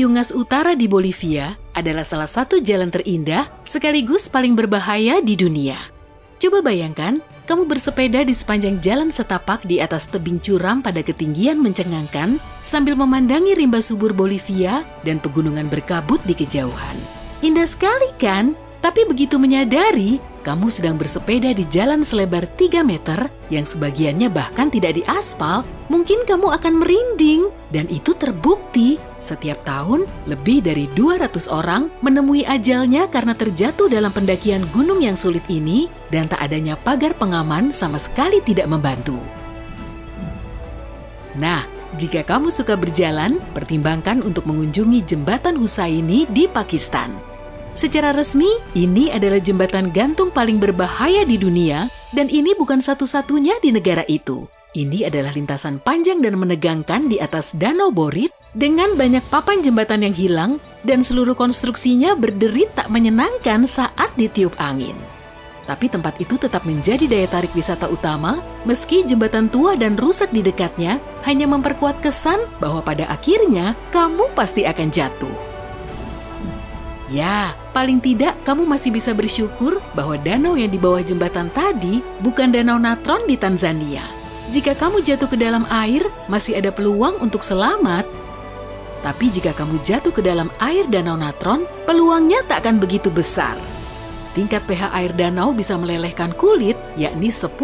Yungas Utara di Bolivia adalah salah satu jalan terindah sekaligus paling berbahaya di dunia. Coba bayangkan, kamu bersepeda di sepanjang jalan setapak di atas tebing curam pada ketinggian mencengangkan sambil memandangi rimba subur Bolivia dan pegunungan berkabut di kejauhan. Indah sekali kan? Tapi begitu menyadari, kamu sedang bersepeda di jalan selebar 3 meter yang sebagiannya bahkan tidak diaspal, mungkin kamu akan merinding. Dan itu terbukti, setiap tahun lebih dari 200 orang menemui ajalnya karena terjatuh dalam pendakian gunung yang sulit ini dan tak adanya pagar pengaman sama sekali tidak membantu. Nah, jika kamu suka berjalan, pertimbangkan untuk mengunjungi jembatan Husaini di Pakistan. Secara resmi, ini adalah jembatan gantung paling berbahaya di dunia dan ini bukan satu-satunya di negara itu. Ini adalah lintasan panjang dan menegangkan di atas Danau Borit dengan banyak papan jembatan yang hilang dan seluruh konstruksinya berderit tak menyenangkan saat ditiup angin. Tapi tempat itu tetap menjadi daya tarik wisata utama meski jembatan tua dan rusak di dekatnya hanya memperkuat kesan bahwa pada akhirnya kamu pasti akan jatuh. Ya, paling tidak kamu masih bisa bersyukur bahwa danau yang di bawah jembatan tadi bukan Danau Natron di Tanzania. Jika kamu jatuh ke dalam air, masih ada peluang untuk selamat. Tapi jika kamu jatuh ke dalam air Danau Natron, peluangnya tak akan begitu besar. Tingkat pH air danau bisa melelehkan kulit, yakni 10,5,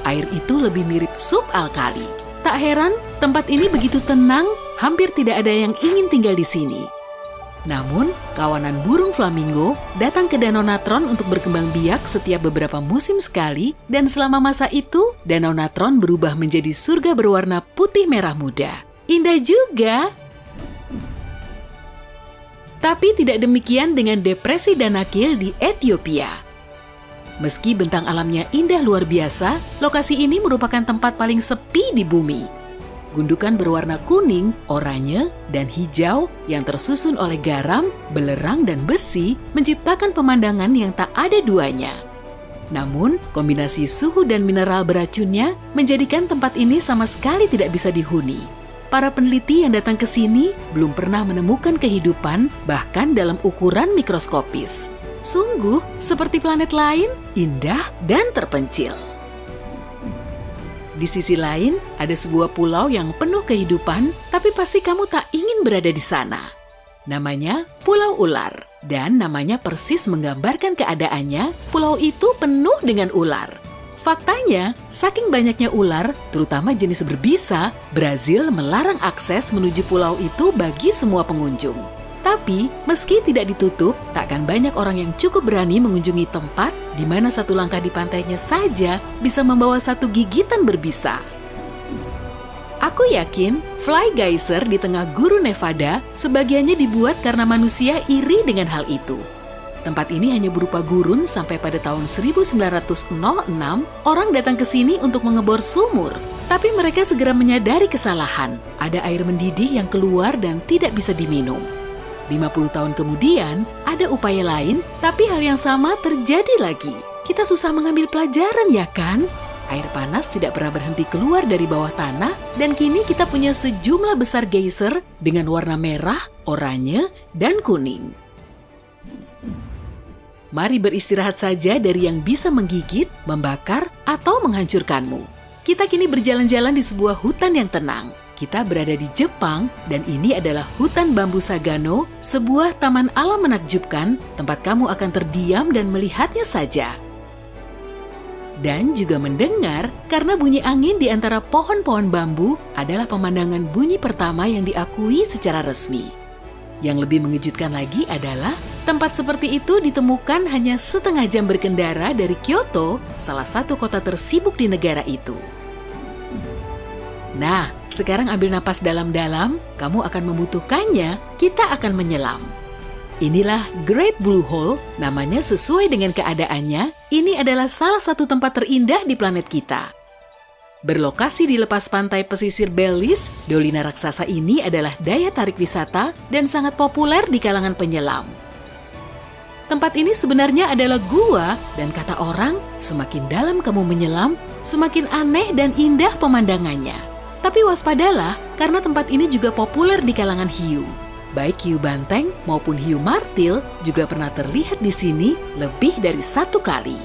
air itu lebih mirip sup alkali. Tak heran, tempat ini begitu tenang, hampir tidak ada yang ingin tinggal di sini. Namun, kawanan burung flamingo datang ke Danau Natron untuk berkembang biak setiap beberapa musim sekali dan selama masa itu, Danau Natron berubah menjadi surga berwarna putih merah muda. Indah juga! Tapi tidak demikian dengan depresi Danakil di Ethiopia. Meski bentang alamnya indah luar biasa, lokasi ini merupakan tempat paling sepi di bumi. Gundukan berwarna kuning, oranye, dan hijau yang tersusun oleh garam, belerang, dan besi menciptakan pemandangan yang tak ada duanya. Namun, kombinasi suhu dan mineral beracunnya menjadikan tempat ini sama sekali tidak bisa dihuni. Para peneliti yang datang ke sini belum pernah menemukan kehidupan bahkan dalam ukuran mikroskopis. Sungguh, seperti planet lain, indah dan terpencil. Di sisi lain, ada sebuah pulau yang penuh kehidupan, tapi pasti kamu tak ingin berada di sana. Namanya Pulau Ular, dan namanya persis menggambarkan keadaannya, pulau itu penuh dengan ular. Faktanya, saking banyaknya ular, terutama jenis berbisa, Brazil melarang akses menuju pulau itu bagi semua pengunjung. Tapi, meski tidak ditutup, takkan banyak orang yang cukup berani mengunjungi tempat di mana satu langkah di pantainya saja bisa membawa satu gigitan berbisa. Aku yakin, Fly Geyser di tengah gurun Nevada sebagiannya dibuat karena manusia iri dengan hal itu. Tempat ini hanya berupa gurun sampai pada tahun 1906, orang datang ke sini untuk mengebor sumur. Tapi mereka segera menyadari kesalahan, ada air mendidih yang keluar dan tidak bisa diminum. 50 tahun kemudian, ada upaya lain, tapi hal yang sama terjadi lagi. Kita susah mengambil pelajaran, ya kan? Air panas tidak pernah berhenti keluar dari bawah tanah, dan kini kita punya sejumlah besar geyser dengan warna merah, oranye, dan kuning. Mari beristirahat saja dari yang bisa menggigit, membakar, atau menghancurkanmu. Kita kini berjalan-jalan di sebuah hutan yang tenang. Kita berada di Jepang dan ini adalah hutan bambu Sagano, sebuah taman alam menakjubkan, tempat kamu akan terdiam dan melihatnya saja. Dan juga mendengar karena bunyi angin di antara pohon-pohon bambu adalah pemandangan bunyi pertama yang diakui secara resmi. Yang lebih mengejutkan lagi adalah tempat seperti itu ditemukan hanya setengah jam berkendara dari Kyoto, salah satu kota tersibuk di negara itu. Nah, sekarang ambil napas dalam-dalam, kamu akan membutuhkannya, kita akan menyelam. Inilah Great Blue Hole, namanya sesuai dengan keadaannya, ini adalah salah satu tempat terindah di planet kita. Berlokasi di lepas pantai pesisir Belize, dolina raksasa ini adalah daya tarik wisata dan sangat populer di kalangan penyelam. Tempat ini sebenarnya adalah gua, dan kata orang, semakin dalam kamu menyelam, semakin aneh dan indah pemandangannya. Tapi waspadalah, karena tempat ini juga populer di kalangan hiu. Baik hiu banteng maupun hiu martil juga pernah terlihat di sini lebih dari 1 kali.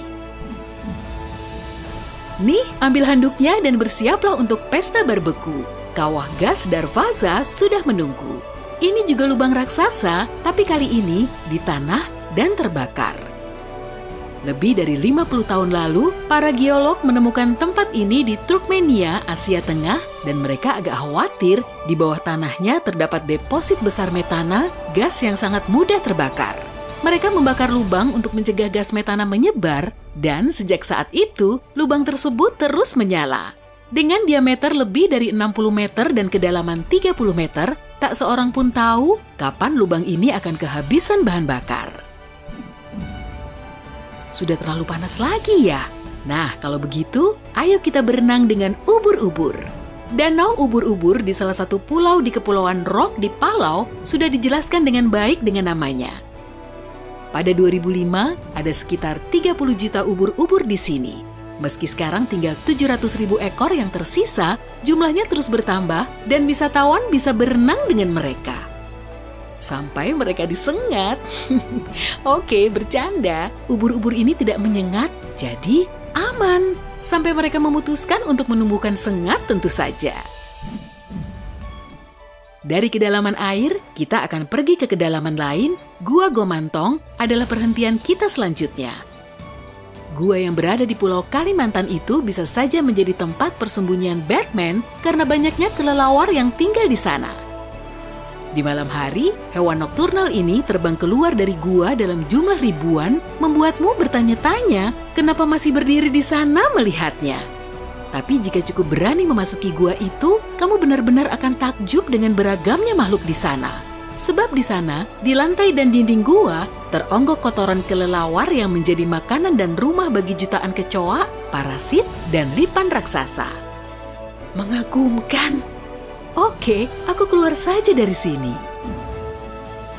Nih, ambil handuknya dan bersiaplah untuk pesta barbeku. Kawah gas Darvaza sudah menunggu. Ini juga lubang raksasa, tapi kali ini di tanah dan terbakar. Lebih dari 50 tahun lalu, para geolog menemukan tempat ini di Turkmenia, Asia Tengah, dan mereka agak khawatir di bawah tanahnya terdapat deposit besar metana, gas yang sangat mudah terbakar. Mereka membakar lubang untuk mencegah gas metana menyebar, dan sejak saat itu, lubang tersebut terus menyala. Dengan diameter lebih dari 60 meter dan kedalaman 30 meter, tak seorang pun tahu kapan lubang ini akan kehabisan bahan bakar. Sudah terlalu panas lagi ya? Nah, kalau begitu, ayo kita berenang dengan ubur-ubur. Danau ubur-ubur di salah satu pulau di Kepulauan Rock di Palau sudah dijelaskan dengan baik dengan namanya. Pada 2005, ada sekitar 30 juta ubur-ubur di sini. Meski sekarang tinggal 700.000 ekor yang tersisa, jumlahnya terus bertambah dan wisatawan bisa berenang dengan mereka. Sampai mereka disengat. Oke, bercanda. Ubur-ubur ini tidak menyengat, jadi aman. Sampai mereka memutuskan untuk menumbuhkan sengat tentu saja. Dari kedalaman air, kita akan pergi ke kedalaman lain. Gua Gomantong adalah perhentian kita selanjutnya. Gua yang berada di Pulau Kalimantan itu bisa saja menjadi tempat persembunyian Batman karena banyaknya kelelawar yang tinggal di sana. Di malam hari, hewan nokturnal ini terbang keluar dari gua dalam jumlah ribuan, membuatmu bertanya-tanya kenapa masih berdiri di sana melihatnya. Tapi jika cukup berani memasuki gua itu, kamu benar-benar akan takjub dengan beragamnya makhluk di sana. Sebab di sana, di lantai dan dinding gua, teronggok kotoran kelelawar yang menjadi makanan dan rumah bagi jutaan kecoa, parasit, dan lipan raksasa. Mengagumkan! Oke, aku keluar saja dari sini.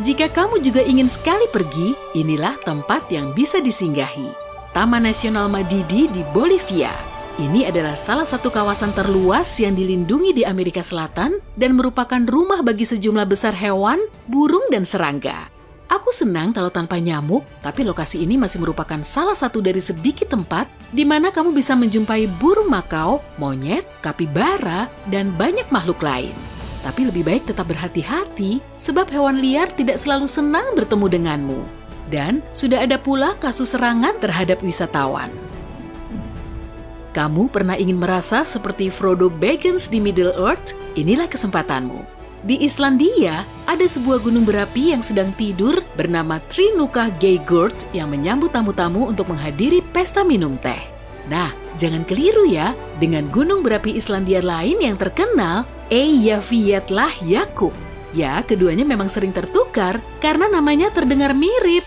Jika kamu juga ingin sekali pergi, inilah tempat yang bisa disinggahi. Taman Nasional Madidi di Bolivia. Ini adalah salah satu kawasan terluas yang dilindungi di Amerika Selatan dan merupakan rumah bagi sejumlah besar hewan, burung, dan serangga. Aku senang kalau tanpa nyamuk, tapi lokasi ini masih merupakan salah satu dari sedikit tempat di mana kamu bisa menjumpai burung makau, monyet, kapibara, dan banyak makhluk lain. Tapi lebih baik tetap berhati-hati sebab hewan liar tidak selalu senang bertemu denganmu. Dan sudah ada pula kasus serangan terhadap wisatawan. Kamu pernah ingin merasa seperti Frodo Baggins di Middle-earth? Inilah kesempatanmu. Di Islandia, ada sebuah gunung berapi yang sedang tidur bernama Trinuka Geigurt yang menyambut tamu-tamu untuk menghadiri pesta minum teh. Nah, jangan keliru ya, dengan gunung berapi Islandia lain yang terkenal, Eyjafjallajökull. Ya, keduanya memang sering tertukar karena namanya terdengar mirip.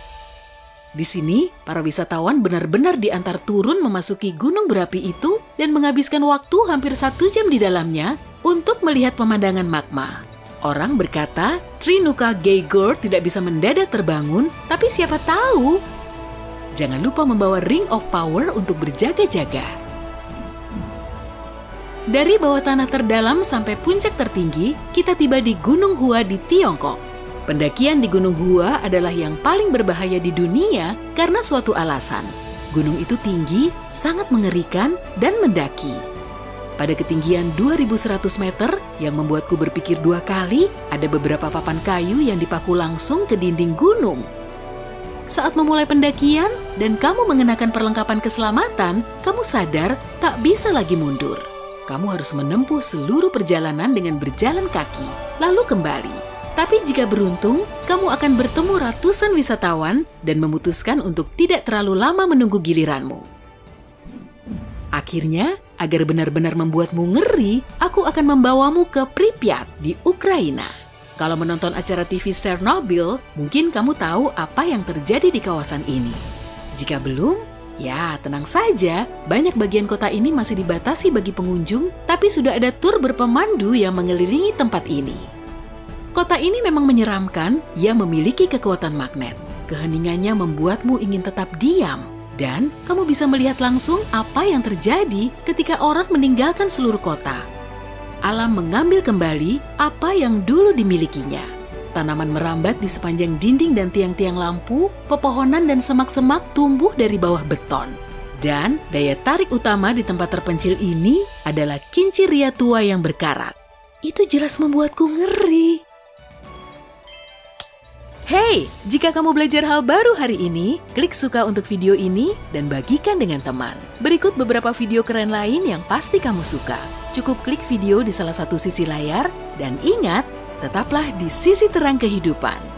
Di sini, para wisatawan benar-benar diantar turun memasuki gunung berapi itu dan menghabiskan waktu hampir 1 jam di dalamnya untuk melihat pemandangan magma. Orang berkata, Trinuka Geigurt tidak bisa mendadak terbangun, tapi siapa tahu? Jangan lupa membawa Ring of Power untuk berjaga-jaga. Dari bawah tanah terdalam sampai puncak tertinggi, kita tiba di Gunung Hua di Tiongkok. Pendakian di Gunung Hua adalah yang paling berbahaya di dunia karena suatu alasan. Gunung itu tinggi, sangat mengerikan, dan mendaki. Pada ketinggian 2100 meter yang membuatku berpikir 2 kali, ada beberapa papan kayu yang dipaku langsung ke dinding gunung. Saat memulai pendakian dan kamu mengenakan perlengkapan keselamatan, kamu sadar tak bisa lagi mundur. Kamu harus menempuh seluruh perjalanan dengan berjalan kaki, lalu kembali. Tapi jika beruntung, kamu akan bertemu ratusan wisatawan dan memutuskan untuk tidak terlalu lama menunggu giliranmu. Akhirnya, agar benar-benar membuatmu ngeri, aku akan membawamu ke Pripyat di Ukraina. Kalau menonton acara TV Chernobyl, mungkin kamu tahu apa yang terjadi di kawasan ini. Jika belum, ya tenang saja, banyak bagian kota ini masih dibatasi bagi pengunjung, tapi sudah ada tur berpemandu yang mengelilingi tempat ini. Kota ini memang menyeramkan, ia memiliki kekuatan magnet. Keheningannya membuatmu ingin tetap diam. Dan kamu bisa melihat langsung apa yang terjadi ketika orang meninggalkan seluruh kota. Alam mengambil kembali apa yang dulu dimilikinya. tanaman merambat di sepanjang dinding dan tiang-tiang lampu, pepohonan dan semak-semak tumbuh dari bawah beton. Dan daya tarik utama di tempat terpencil ini adalah kincir ria tua yang berkarat. Itu jelas membuatku ngeri. Hey, jika kamu belajar hal baru hari ini, klik suka untuk video ini dan bagikan dengan teman. Berikut beberapa video keren lain yang pasti kamu suka. Cukup klik video di salah satu sisi layar dan ingat, tetaplah di sisi terang kehidupan.